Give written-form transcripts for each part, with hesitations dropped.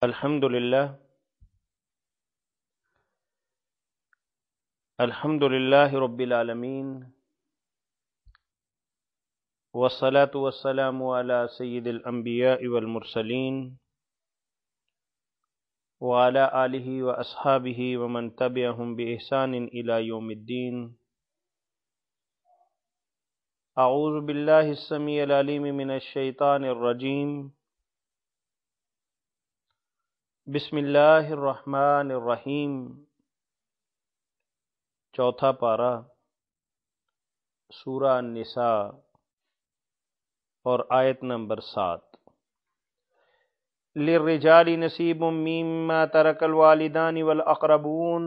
الحمد للہ رب العالمین والصلاة والسلام علی سید الانبیاء والمرسلین وعلی آلہ واصحابہ ومن تبعہم بإحسان الی یوم الدین۔ اعوذ باللہ السمیع العلیم من الشیطان الرجیم، بسم اللہ الرحمن الرحیم۔ چوتھا پارہ سورہ النساء اور آیت نمبر 7۔ للرجال نصیب مما ترک الوالدان والاقربون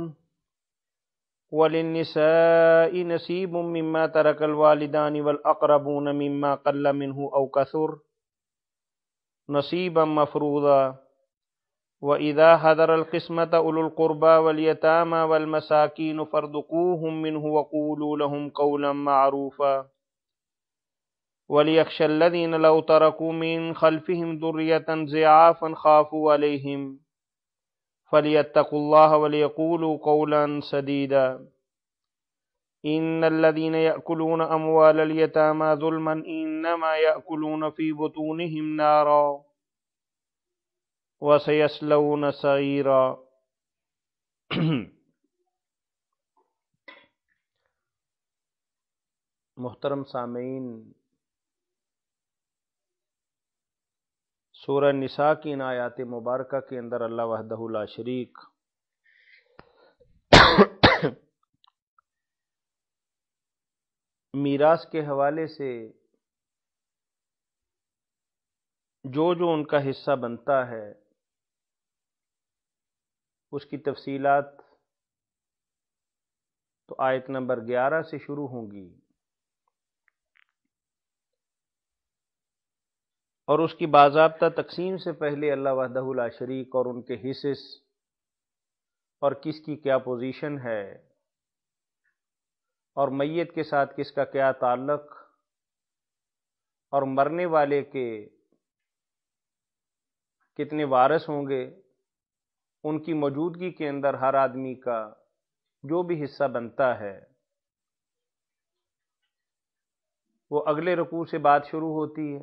وللنساء نصیب مما ترک الوالدان والاقربون مما قل منه او کثر نصیبا مفروضا وَإِذَا حَضَرَ الْقِسْمَةَ أُولُو الْقُرْبَى وَالْيَتَامَى وَالْمَسَاكِينُ فَارْزُقُوهُم مِّنْهُ وَقُولُوا لَهُمْ قَوْلًا مَّعْرُوفًا وَلْيَخْشَ الَّذِينَ لَوْ تَرَكُوا مِنْ خَلْفِهِمْ ذُرِّيَّةً ضِعَافًا خَافُوا عَلَيْهِمْ فَلْيَتَّقُوا اللَّهَ وَلْيَقُولُوا قَوْلًا سَدِيدًا إِنَّ الَّذِينَ يَأْكُلُونَ أَمْوَالَ الْيَتَامَى ظُلْمًا إِنَّمَا يَأْكُلُونَ فِي بُطُونِهِمْ نَارًا وَسَيَصْلَوْنَ سَعِيرًا۔ محترم سامعین، سورہ نساء کی ان آیات مبارکہ کے اندر اللہ وحدہ لا شریک میراث کے حوالے سے جو ان کا حصہ بنتا ہے اس کی تفصیلات تو آیت نمبر 11 سے شروع ہوں گی، اور اس کی باضابطہ تقسیم سے پہلے اللہ وحدہ لا شریک اور ان کے حصے اور کس کی کیا پوزیشن ہے اور میت کے ساتھ کس کا کیا تعلق اور مرنے والے کے کتنے وارث ہوں گے، ان کی موجودگی کے اندر ہر آدمی کا جو بھی حصہ بنتا ہے وہ اگلے رکوع سے بات شروع ہوتی ہے۔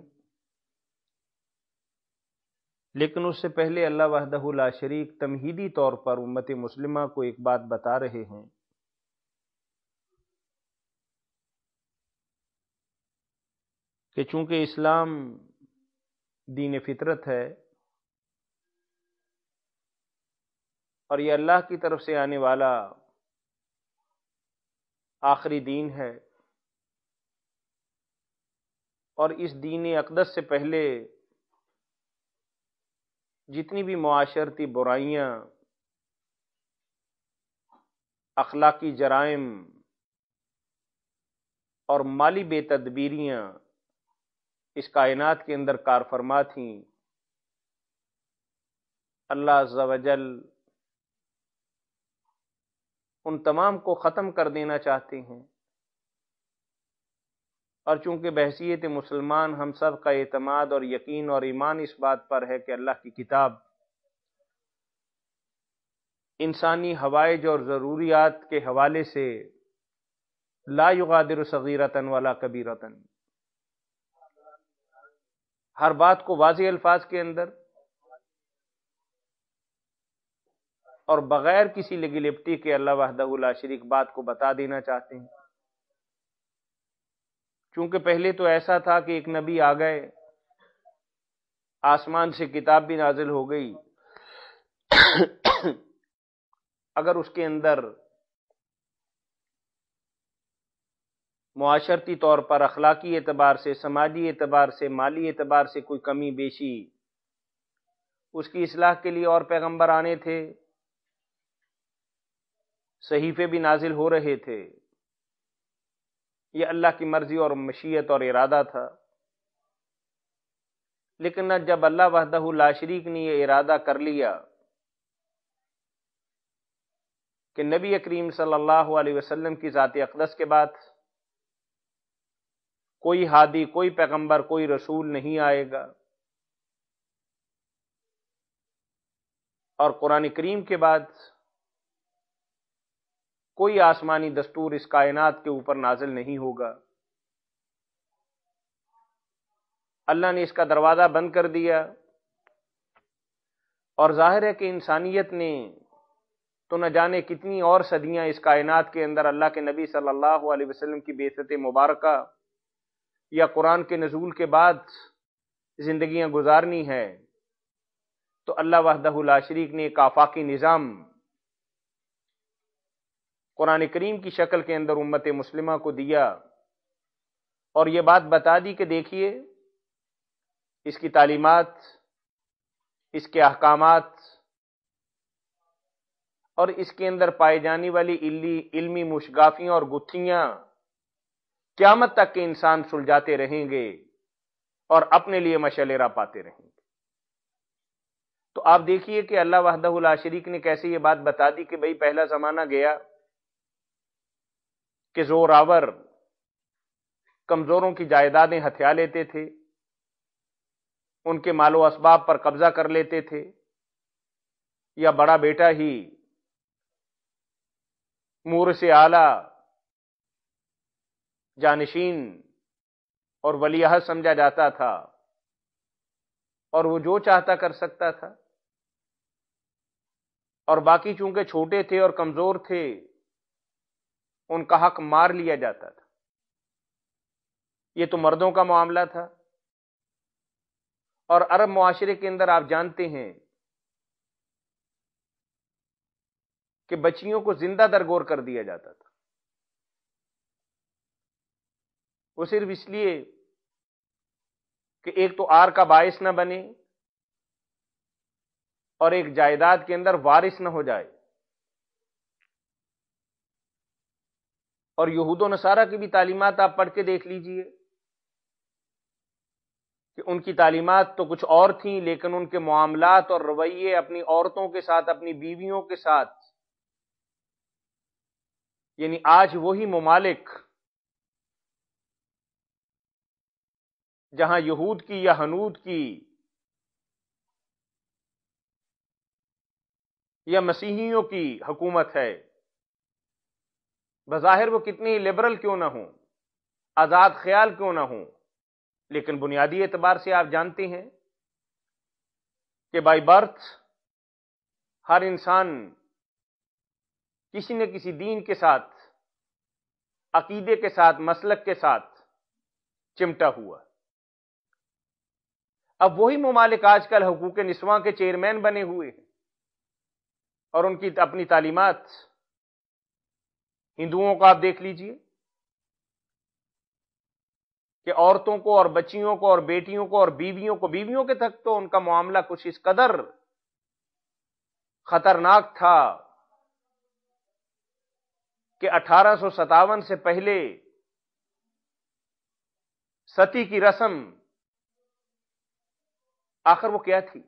لیکن اس سے پہلے اللہ وحدہ لا شریک تمہیدی طور پر امت مسلمہ کو ایک بات بتا رہے ہیں کہ چونکہ اسلام دین فطرت ہے اور یہ اللہ کی طرف سے آنے والا آخری دین ہے، اور اس دین اقدس سے پہلے جتنی بھی معاشرتی برائیاں، اخلاقی جرائم اور مالی بے تدبیریاں اس کائنات کے اندر کار فرما تھیں، اللہ عز و جل ان تمام کو ختم کر دینا چاہتے ہیں۔ اور چونکہ بحیثیت مسلمان ہم سب کا اعتماد اور یقین اور ایمان اس بات پر ہے کہ اللہ کی کتاب انسانی حوائج اور ضروریات کے حوالے سے لا یغادر صغیرۃ ولا کبیرۃ، ہر بات کو واضح الفاظ کے اندر اور بغیر کسی لگی لپٹی کے اللہ وحدہ لا شریک بات کو بتا دینا چاہتے ہیں۔ چونکہ پہلے تو ایسا تھا کہ ایک نبی آ گئے، آسمان سے کتاب بھی نازل ہو گئی، اگر اس کے اندر معاشرتی طور پر اخلاقی اعتبار سے، سماجی اعتبار سے، مالی اعتبار سے کوئی کمی بیشی، اس کی اصلاح کے لیے اور پیغمبر آنے تھے، صحیفے بھی نازل ہو رہے تھے، یہ اللہ کی مرضی اور مشیت اور ارادہ تھا۔ لیکن جب اللہ وحدہ لا شریک نے یہ ارادہ کر لیا کہ نبی کریم صلی اللہ علیہ وسلم کی ذات اقدس کے بعد کوئی ہادی، کوئی پیغمبر، کوئی رسول نہیں آئے گا، اور قرآن کریم کے بعد کوئی آسمانی دستور اس کائنات کے اوپر نازل نہیں ہوگا۔ اللہ نے اس کا دروازہ بند کر دیا، اور ظاہر ہے کہ انسانیت نے تو نہ جانے کتنی اور صدیاں اس کائنات کے اندر اللہ کے نبی صلی اللہ علیہ وسلم کی بعثت مبارکہ یا قرآن کے نزول کے بعد زندگیاں گزارنی ہے، تو اللہ وحدہ لا شریک نے ایک آفاقی نظام قرآن کریم کی شکل کے اندر امت مسلمہ کو دیا، اور یہ بات بتا دی کہ دیکھیے اس کی تعلیمات، اس کے احکامات اور اس کے اندر پائے جانے والی علمی مشگافیاں اور گتھیاں قیامت تک کے انسان سلجھاتے رہیں گے اور اپنے لیے مشعل راہ پاتے رہیں گے۔ تو آپ دیکھیے کہ اللہ وحدہ لا شریک نے کیسے یہ بات بتا دی کہ بھئی پہلا زمانہ گیا کہ زور آور کمزوروں کی جائیدادیں ہتھیا لیتے تھے، ان کے مال و اسباب پر قبضہ کر لیتے تھے، یا بڑا بیٹا ہی مورث اعلی جانشین اور ولی عہد سمجھا جاتا تھا، اور وہ جو چاہتا کر سکتا تھا، اور باقی چونکہ چھوٹے تھے اور کمزور تھے ان کا حق مار لیا جاتا تھا۔ یہ تو مردوں کا معاملہ تھا، اور عرب معاشرے کے اندر آپ جانتے ہیں کہ بچیوں کو زندہ درگور کر دیا جاتا تھا، وہ صرف اس لیے کہ ایک تو آر کا باعث نہ بنے اور ایک جائیداد کے اندر وارث نہ ہو جائے۔ اور یہود و نصارہ کی بھی تعلیمات آپ پڑھ کے دیکھ لیجئے کہ ان کی تعلیمات تو کچھ اور تھیں، لیکن ان کے معاملات اور رویے اپنی عورتوں کے ساتھ، اپنی بیویوں کے ساتھ، یعنی آج وہی ممالک جہاں یہود کی یا ہنود کی یا مسیحیوں کی حکومت ہے، بظاہر وہ کتنی لبرل کیوں نہ ہوں، آزاد خیال کیوں نہ ہوں، لیکن بنیادی اعتبار سے آپ جانتے ہیں کہ بائی برتھ ہر انسان کسی نہ کسی دین کے ساتھ، عقیدے کے ساتھ، مسلک کے ساتھ چمٹا ہوا۔ اب وہی ممالک آج کل حقوق نسواں کے چیئرمین بنے ہوئے ہیں، اور ان کی اپنی تعلیمات ہندوؤں کو آپ دیکھ لیجئے کہ عورتوں کو اور بچیوں کو اور بیٹیوں کو اور بیویوں کے تک تو ان کا معاملہ کچھ اس قدر خطرناک تھا کہ 1857 سے پہلے ستی کی رسم آخر وہ کیا تھی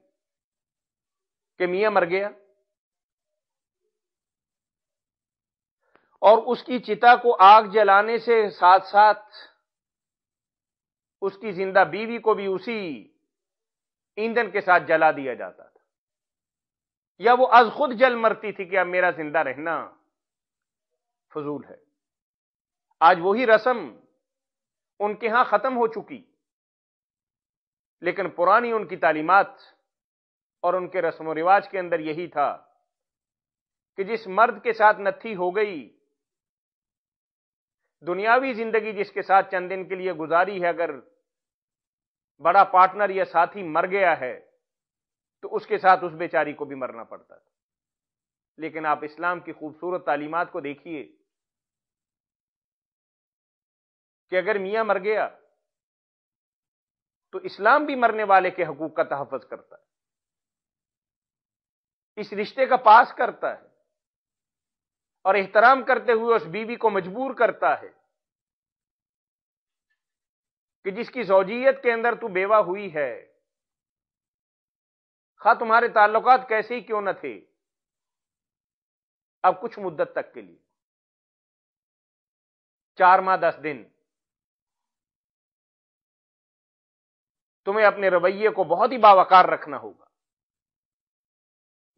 کہ میاں مر گیا اور اس کی چتا کو آگ جلانے سے ساتھ ساتھ اس کی زندہ بیوی کو بھی اسی ایندھن کے ساتھ جلا دیا جاتا تھا، یا وہ از خود جل مرتی تھی کہ اب میرا زندہ رہنا فضول ہے۔ آج وہی رسم ان کے ہاں ختم ہو چکی، لیکن پرانی ان کی تعلیمات اور ان کے رسم و رواج کے اندر یہی تھا کہ جس مرد کے ساتھ نتھی ہو گئی، دنیاوی زندگی جس کے ساتھ چند دن کے لیے گزاری ہے، اگر بڑا پارٹنر یا ساتھی مر گیا ہے تو اس کے ساتھ اس بیچاری کو بھی مرنا پڑتا تھا۔ لیکن آپ اسلام کی خوبصورت تعلیمات کو دیکھیے کہ اگر میاں مر گیا تو اسلام بھی مرنے والے کے حقوق کا تحفظ کرتا ہے، اس رشتے کا پاس کرتا ہے، اور احترام کرتے ہوئے اس بیوی کو مجبور کرتا ہے کہ جس کی زوجیت کے اندر تو بیوہ ہوئی ہے، خواہ تمہارے تعلقات کیسے ہی کیوں نہ تھے، اب کچھ مدت تک کے لیے 4 ماہ 10 دن تمہیں اپنے رویے کو بہت ہی باوقار رکھنا ہوگا،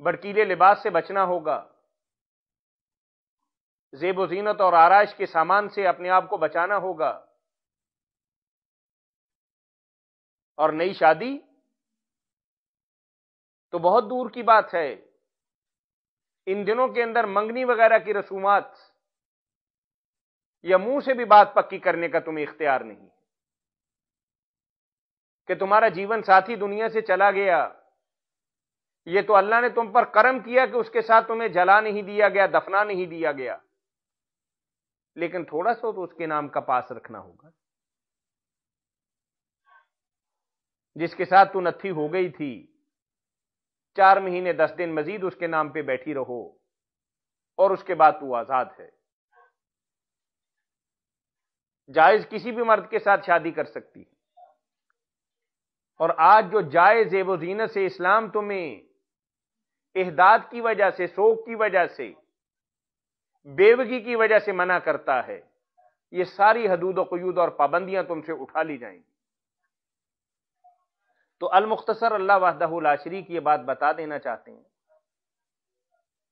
برکیلے لباس سے بچنا ہوگا، زیب و زینت اور آرائش کے سامان سے اپنے آپ کو بچانا ہوگا، اور نئی شادی تو بہت دور کی بات ہے۔ ان دنوں کے اندر منگنی وغیرہ کی رسومات یا منہ سے بھی بات پکی کرنے کا تمہیں اختیار نہیں کہ تمہارا جیون ساتھی دنیا سے چلا گیا، یہ تو اللہ نے تم پر کرم کیا کہ اس کے ساتھ تمہیں جلا نہیں دیا گیا، دفنا نہیں دیا گیا، لیکن تھوڑا سا تو اس کے نام کا پاس رکھنا ہوگا۔ جس کے ساتھ تو نتھی ہو گئی تھی، 4 مہینے 10 دن مزید اس کے نام پہ بیٹھی رہو، اور اس کے بعد تو آزاد ہے، جائز کسی بھی مرد کے ساتھ شادی کر سکتی ہے۔ اور آج جو جائز زیب و زینت سے اسلام تمہیں احداد کی وجہ سے، سوگ کی وجہ سے، بیوگی کی وجہ سے منع کرتا ہے، یہ ساری حدود و قیود اور پابندیاں تم سے اٹھا لی جائیں گی۔ تو المختصر اللہ وحدہ لا شریک یہ بات بتا دینا چاہتے ہیں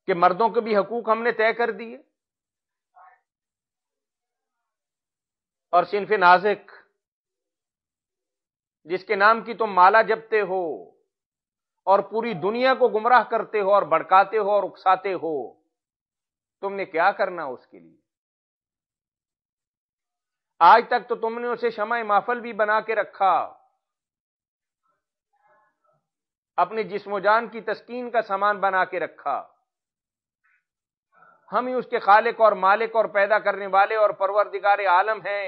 کہ مردوں کے بھی حقوق ہم نے طے کر دیے، اور صنف نازک جس کے نام کی تم مالا جپتے ہو اور پوری دنیا کو گمراہ کرتے ہو اور بھڑکاتے ہو اور اکساتے ہو، تم نے کیا کرنا اس کے لیے؟ آج تک تو تم نے اسے شمع محفل بھی بنا کے رکھا، اپنے جسم و جان کی تسکین کا سامان بنا کے رکھا۔ ہم ہی اس کے خالق اور مالک اور پیدا کرنے والے اور پروردگار عالم ہیں،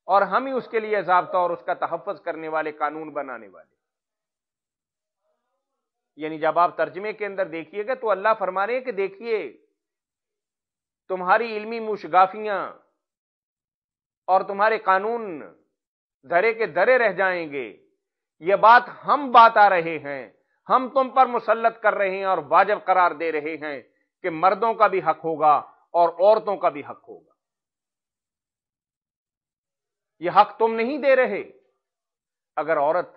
اور ہم ہی اس کے لیے ضابطہ اور اس کا تحفظ کرنے والے، قانون بنانے والے۔ یعنی جب آپ ترجمے کے اندر دیکھیے گا تو اللہ فرما رہے ہیں کہ دیکھیے تمہاری علمی موشگافیاں اور تمہارے قانون دھرے کے دھرے رہ جائیں گے، یہ بات ہم بتا رہے ہیں، ہم تم پر مسلط کر رہے ہیں اور واجب قرار دے رہے ہیں کہ مردوں کا بھی حق ہوگا اور عورتوں کا بھی حق ہوگا۔ یہ حق تم نہیں دے رہے۔ اگر عورت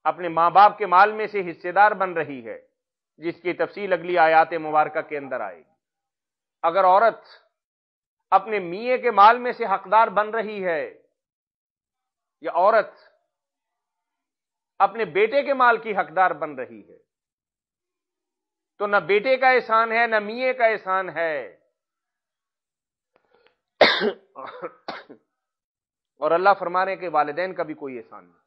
اپنے ماں باپ کے مال میں سے حصے دار بن رہی ہے، جس کی تفصیل اگلی آیات مبارکہ کے اندر آئے گی، اگر عورت اپنے میاں کے مال میں سے حقدار بن رہی ہے، یا عورت اپنے بیٹے کے مال کی حقدار بن رہی ہے، تو نہ بیٹے کا احسان ہے نہ میاں کا احسان ہے، اور اللہ فرما رہے ہیں کہ والدین کا بھی کوئی احسان نہیں۔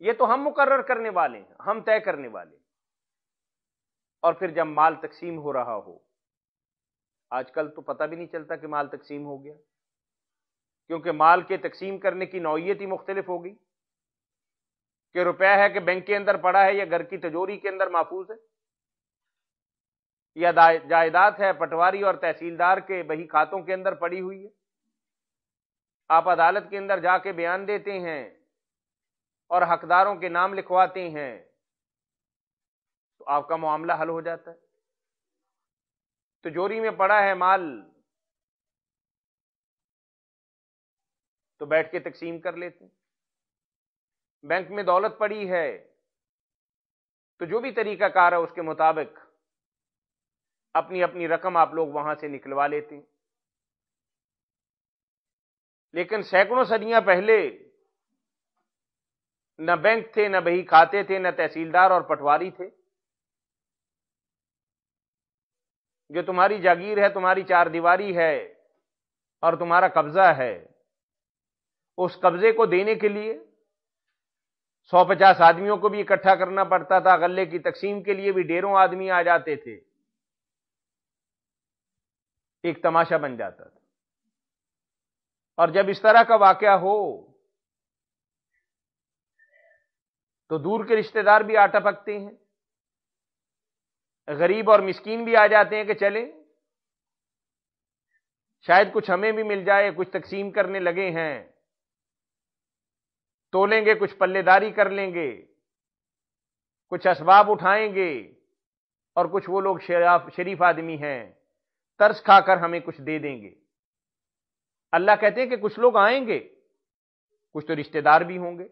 یہ تو ہم مقرر کرنے والے ہیں، ہم طے کرنے والے ہیں۔ اور پھر جب مال تقسیم ہو رہا ہو، آج کل تو پتہ بھی نہیں چلتا کہ مال تقسیم ہو گیا، کیونکہ مال کے تقسیم کرنے کی نوعیت ہی مختلف ہو گئی، کہ روپیہ ہے کہ بینک کے اندر پڑا ہے یا گھر کی تجوری کے اندر محفوظ ہے، یا جائیداد ہے پٹواری اور تحصیلدار کے بہی کھاتوں کے اندر پڑی ہوئی ہے۔ آپ عدالت کے اندر جا کے بیان دیتے ہیں اور حقداروں کے نام لکھواتے ہیں تو آپ کا معاملہ حل ہو جاتا ہے۔ تجوری میں پڑا ہے مال تو بیٹھ کے تقسیم کر لیتے ہیں، بینک میں دولت پڑی ہے تو جو بھی طریقہ کار ہے اس کے مطابق اپنی اپنی رقم آپ لوگ وہاں سے نکلوا لیتے ہیں۔ لیکن سینکڑوں صدیاں پہلے نہ بینک تھے، نہ بہی کھاتے تھے، نہ تحصیلدار اور پٹواری تھے۔ جو تمہاری جاگیر ہے، تمہاری چار دیواری ہے اور تمہارا قبضہ ہے، اس قبضے کو دینے کے لیے 150 آدمیوں کو بھی اکٹھا کرنا پڑتا تھا، غلے کی تقسیم کے لیے بھی ڈیروں آدمی آ جاتے تھے، ایک تماشا بن جاتا تھا۔ اور جب اس طرح کا واقعہ ہو تو دور کے رشتہ دار بھی آ ٹپکتے ہیں، غریب اور مسکین بھی آ جاتے ہیں کہ چلیں شاید کچھ ہمیں بھی مل جائے، کچھ تقسیم کرنے لگے ہیں، تولیں گے، کچھ پلے داری کر لیں گے، کچھ اسباب اٹھائیں گے، اور کچھ وہ لوگ شریف آدمی ہیں ترس کھا کر ہمیں کچھ دے دیں گے۔ اللہ کہتے ہیں کہ کچھ لوگ آئیں گے، کچھ تو رشتہ دار بھی ہوں گے،